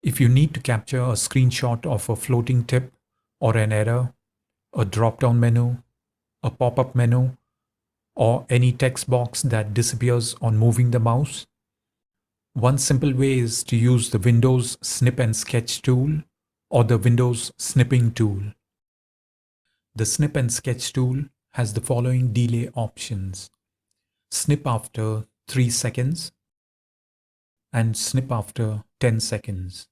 If you need to capture a screenshot of a floating tip or an error, a drop-down menu, a pop-up menu, or any text box that disappears on moving the mouse, one simple way is to use the Windows Snip and Sketch tool or the Windows Snipping tool. The Snip and Sketch tool has the following delay options: snip after 3 seconds and snip after 10 seconds.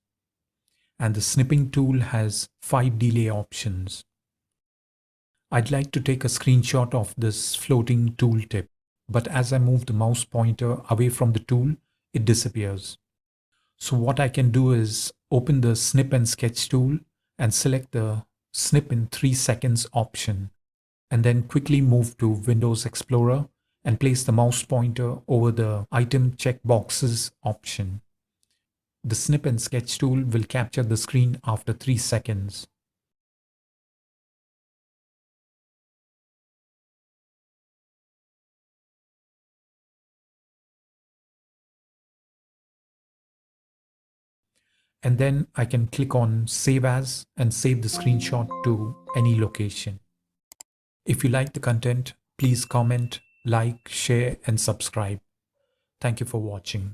And the Snipping tool has 5 delay options. I'd like to take a screenshot of this floating tooltip, but as I move the mouse pointer away from the tool, it disappears. So what I can do is open the Snip and Sketch tool and select the Snip in 3 seconds option, and then quickly move to Windows Explorer and place the mouse pointer over the Item Checkboxes option. The Snip and Sketch tool will capture the screen after 3 seconds. And then I can click on Save As and save the screenshot to any location. If you like the content, please comment, like, share, and subscribe. Thank you for watching.